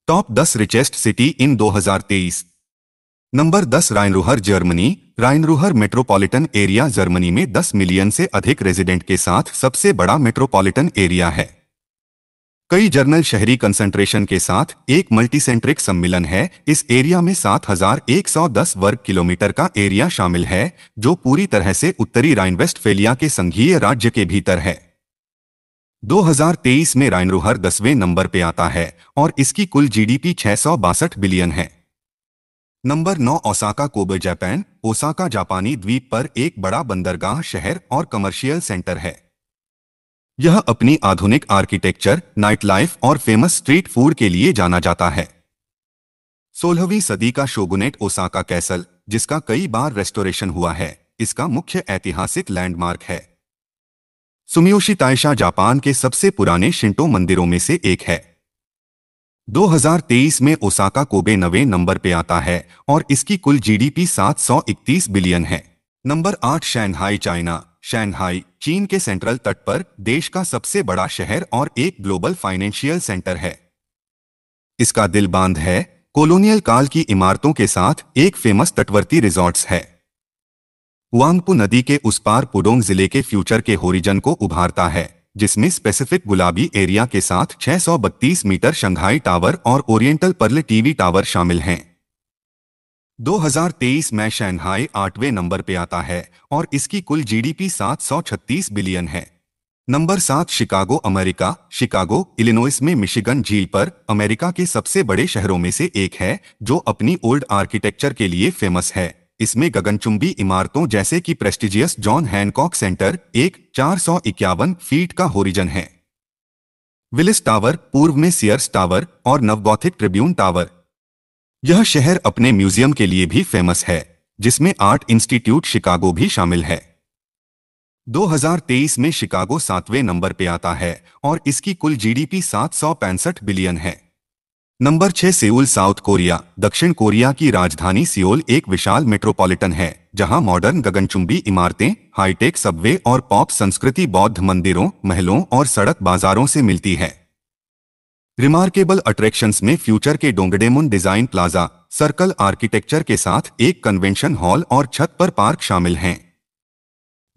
Top 10 richest city in 2023। Number 10 Rhine Ruhr Germany. Rhine Ruhr metropolitan area Germany में 10 million से अधिक resident के साथ सबसे बड़ा मेट्रोपॉलिटन एरिया है। कई जर्नल शहरी कंसंट्रेशन के साथ एक मल्टीसेंट्रिक सम्मिलन है। इस एरिया में 7,110 वर्ग किलोमीटर का एरिया शामिल है, जो पूरी तरह से उत्तरी राइन वेस्टफेलिया के संघीय राज्य के भीतर है। 2023 में राइनरूहर 10वें नंबर पे आता है और इसकी कुल जीडीपी 662 बिलियन है। Number 9 Osaka Kobe Japan. Osaka जापानी द्वीप पर एक बड़ा बंदरगाह शहर और कमर्शियल सेंटर है। यह अपनी आधुनिक आर्किटेक्चर, नाइट लाइफ और फेमस स्ट्रीट फूड के लिए जाना जाता है। 16वीं सदी का शोगुनेट ओसाका कैसल, जिसका कई बार रेस्टोरेशन हुआ है, इसका मुख्य ऐतिहासिक लैंडमार्क है। सुमियोशी ताइशा जापान के सबसे पुराने शिंटो मंदिरों में से एक है। 2023 में ओसाका कोबे 9वें नंबर पे आता है और इसकी कुल जीडीपी 731 बिलियन है। Number 8 Shanghai China. शंघाई चीन के सेंट्रल तट पर देश का सबसे बड़ा शहर और एक ग्लोबल फाइनेंशियल सेंटर है। इसका दिल बांध है, कॉलोनियल काल की इमारतों के साथ एक फेमस तटवर्ती रिजॉर्ट्स है। हुआंगपू नदी के उस पार पुडोंग जिले के फ्यूचर के होरिजन को उभारता है, जिसमें स्पेसिफिक गुलाबी एरिया के साथ 632 मीटर शंघाई टावर और ओरिएंटल पर्ल टीवी टावर शामिल हैं। 2023 में शंघाई 8वें नंबर पे आता है और इसकी कुल जीडीपी 736 बिलियन है। Number 7 Chicago America. Chicago Illinois में मिशिगन झील पर अमेरिका के सबसे बड़े शहरों में से एक है, जो अपनी ओल्ड आर्किटेक्चर के लिए फेमस है। इसमें गगनचुंबी इमारतों जैसे कि प्रेस्टिजियस जॉन हैनकॉक सेंटर एक 451 फीट का होरिजन है। विलिस टावर पूर्व में सीयर्स टावर और नवगॉथिक ट्रिब्यून टावर। यह शहर अपने म्यूजियम के लिए भी फेमस है, जिसमें आर्ट इंस्टीट्यूट शिकागो भी शामिल है। 2023 में शिकागो 7वें नंबर पे आता है और इसकी कुल जीडीपी 765 बिलियन है। Number 6 Seoul South Korea. दक्षिण कोरिया की राजधानी सियोल एक विशाल मेट्रोपॉलिटन है, जहां मॉडर्न गगनचुंबी इमारतें, हाईटेक सबवे और पॉप संस्कृति बौद्ध मंदिरों, महलों और सड़क बाजारों से मिलती है। रिमार्केबल अट्रैक्शंस में फ्यूचर के डोंगडेमुन डिजाइन प्लाजा, सर्कल आर्किटेक्चर के साथ एक कन्वेंशन हॉल और छत पर पार्क शामिल हैं।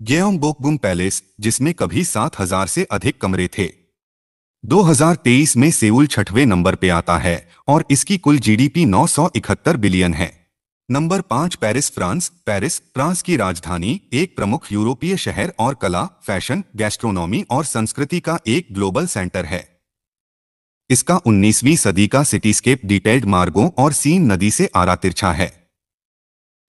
गyeongbokgung पैलेस, जिसमें कभी 7,000 से अधिक कमरे थे। 2023 में सेउल 6वें नंबर पे आता है और इसकी कुल जीडीपी 971 बिलियन है। Number 5 Paris France. Paris France की राजधानी एक प्रमुख यूरोपीय शहर और कला, फैशन, गैस्ट्रोनॉमी और संस्कृति का एक ग्लोबल सेंटर है। इसका 19वीं सदी का सिटीस्केप डिटेल्ड मार्गों और सीन नदी से आरा तिरछा है।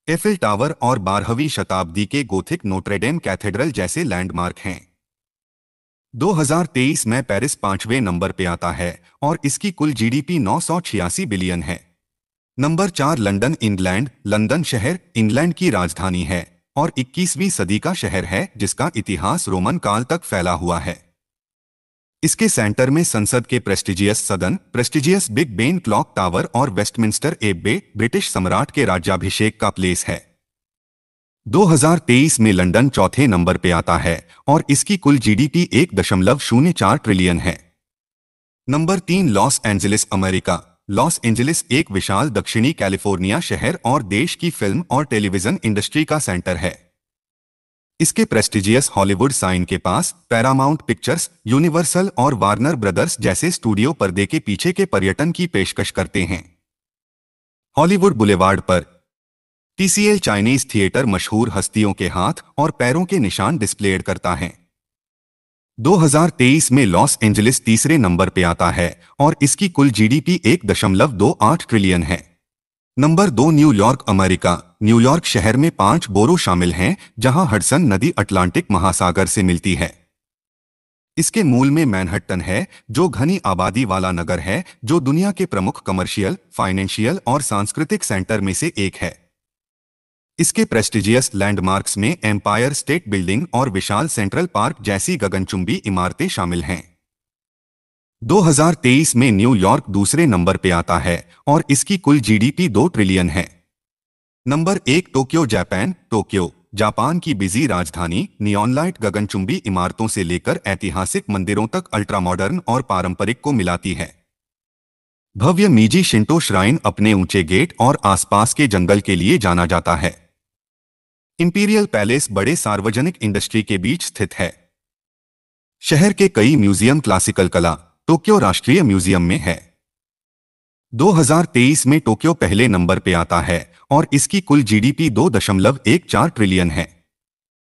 एफिल टावर और 12वीं शताब्दी के गोथिक नोट्रेडेम कैथेड्रल जैसे लैंडमार्क हैं। 2023 में पेरिस 5वें नंबर पे आता है और इसकी कुल जीडीपी 986 बिलियन है। Number 4 London England. लंदन शहर इंग्लैंड की राजधानी है और 21वीं सदी का शहर है, जिसका इतिहास रोमन काल तक फैला हुआ है। इसके सेंटर में संसद के प्रेस्टिजियस सदन, prestigious big Ben clock tower और वेस्टमिंस्टर एब्बे ब्रिटिश सम्राट के राज्याभिषेक का प्लेस है। 2023 में लंदन चौथे नंबर पे आता है और इसकी कुल जीडीपी 1.04 ट्रिलियन है। Number 3 Los Angeles America. Los Angeles एक विशाल दक्षिणी कैलिफोर्निया शहर और देश की फिल्म और टेलीविजन इंडस्ट्री का सेंटर है। इसके प्रेस्टिजियस हॉलीवुड साइन के पास पैरामाउंट पिक्चर्स, यूनिवर्सल और वार्नर ब्रदर्स जैसे स्टूडियो पर्दे के पीछे के पर्यटन की पेशकश करते हैं। हॉलीवुड बुलेवार्ड पर TCL चाइनीज थिएटर मशहूर हस्तियों के हाथ और पैरों के निशान डिस्प्लेड करता है। 2023 में लॉस एंजलिस तीसरे नंबर पे आता है और इसकी कुल जीडीपी 1.28 ट्रिलियन है। Number 2 New York America. न्यूयॉर्क शहर में 5 बोरो शामिल हैं, जहां हडसन नदी अटलांटिक महासागर से मिलती है। इसके मूल में मैनहट्टन है, जो घनी आबादी वाला नगर है, जो दुनिया के प्रमुख कमर्शियल, फाइनेंशियल और सांस्कृतिक सेंटर में से एक है। इसके प्रेस्टिजियस लैंडमार्क्स में एम्पायर स्टेट बिल्डिंग और विशाल सेंट्रल पार्क जैसी गगनचुंबी इमारतें शामिल हैं। 2023 में न्यूयॉर्क दूसरे नंबर पे आता है और इसकी कुल जीडीपी 2 ट्रिलियन है। Number 1 Tokyo Japan. Tokyo Japan की बिजी राजधानी नियॉन लाइट गगनचुंबी इमारतों से लेकर ऐतिहासिक मंदिरों तक अल्ट्रा मॉडर्न और पारंपरिक को मिलाती है। भव्य मीजी शिंटो श्राइन अपने ऊंचे गेट और आसपास के जंगल के लिए जाना जाता है। इंपीरियल पैलेस बड़े सार्वजनिक इंडस्ट्री के बीच स्थित है। शहर के कई म्यूजियम क्लासिकल कला टोक्यो राष्ट्रीय म्यूजियम में है। 2023 में टोक्यो पहले नंबर पे आता है और इसकी कुल जीडीपी 2.14 ट्रिलियन है।